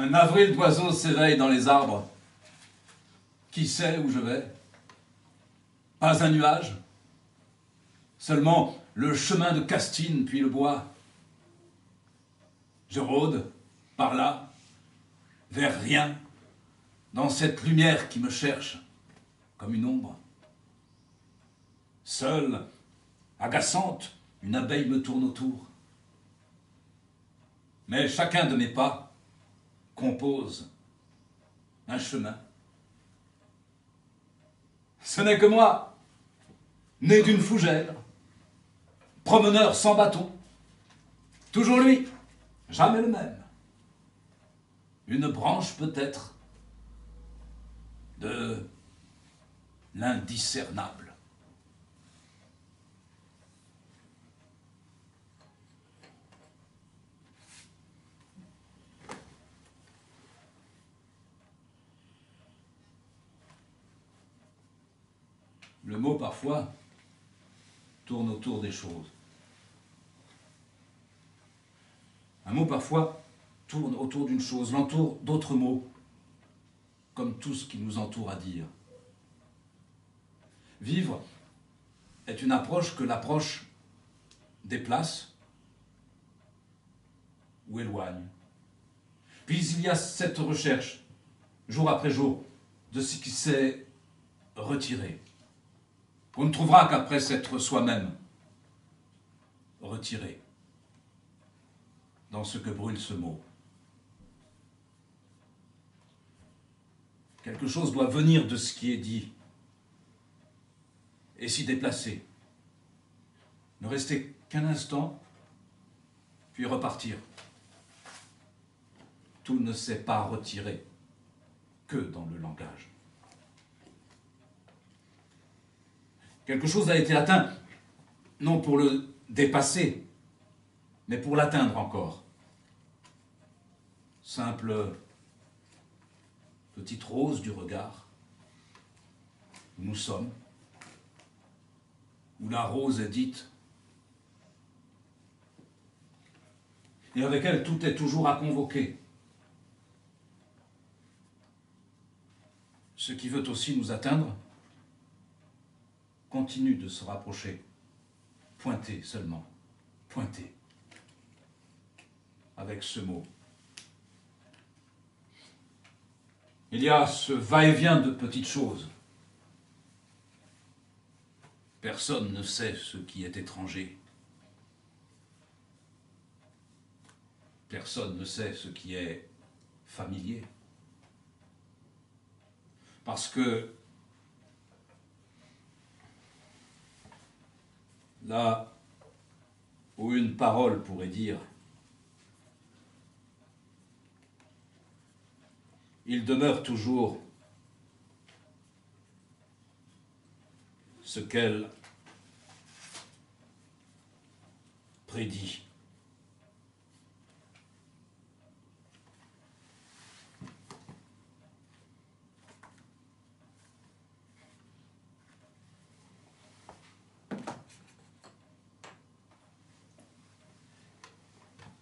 Un avril d'oiseaux s'éveille dans les arbres. Qui sait où je vais? Pas un nuage. Seulement le chemin de Castine, puis le bois. Je rôde, par là, vers rien, dans cette lumière qui me cherche, comme une ombre. Seule, agaçante, une abeille me tourne autour. Mais chacun de mes pas compose un chemin. Ce n'est que moi, né d'une fougère, promeneur sans bâton, toujours lui, jamais le même. Une branche peut-être de l'indiscernable. Le mot, parfois, tourne autour des choses. Un mot, parfois, tourne autour d'une chose, l'entoure d'autres mots, comme tout ce qui nous entoure à dire. Vivre est une approche que l'approche déplace ou éloigne. Puis il y a cette recherche, jour après jour, de ce qui s'est retiré. On ne trouvera qu'après s'être soi-même retiré dans ce que brûle ce mot. Quelque chose doit venir de ce qui est dit et s'y déplacer. Ne rester qu'un instant, puis repartir. Tout ne s'est pas retiré que dans le langage. Quelque chose a été atteint, non pour le dépasser, mais pour l'atteindre encore. Simple petite rose du regard, où nous sommes, où la rose est dite, et avec elle tout est toujours à convoquer. Ce qui veut aussi nous atteindre continue de se rapprocher, pointer seulement, pointer, avec ce mot. Il y a ce va-et-vient de petites choses. Personne ne sait ce qui est étranger. Personne ne sait ce qui est familier. Parce que là où une parole pourrait dire « Il demeure toujours ce qu'elle prédit ».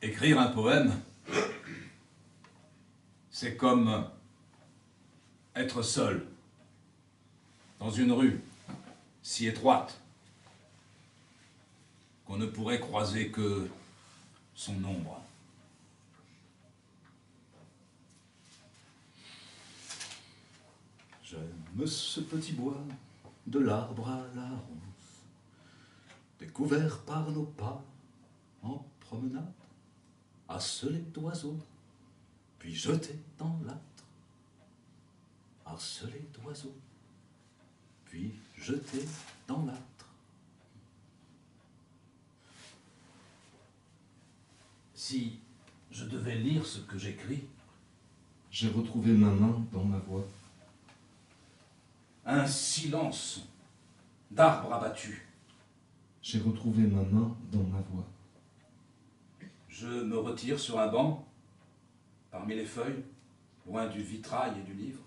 Écrire un poème, c'est comme être seul dans une rue si étroite qu'on ne pourrait croiser que son ombre. J'aime ce petit bois de l'arbre à la rose, découvert par nos pas en promenade, harcelé d'oiseaux, puis jeté dans l'âtre. Harcelé d'oiseaux, puis jeté dans l'âtre. Si je devais lire ce que j'écris, j'ai retrouvé ma main dans ma voix. Un silence d'arbres abattus. J'ai retrouvé ma main dans ma voix. Je me retire sur un banc, parmi les feuilles, loin du vitrail et du livre.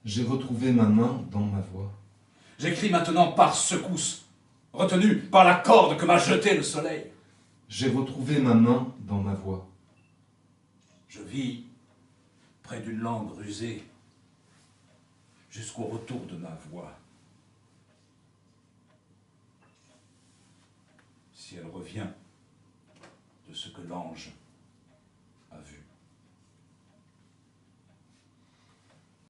J'ai retrouvé ma main dans ma voix. J'écris maintenant par secousse, retenu par la corde que m'a jetée le soleil. J'ai retrouvé ma main dans ma voix. Je vis près d'une langue rusée, jusqu'au retour de ma voix. Si elle revient de ce que l'ange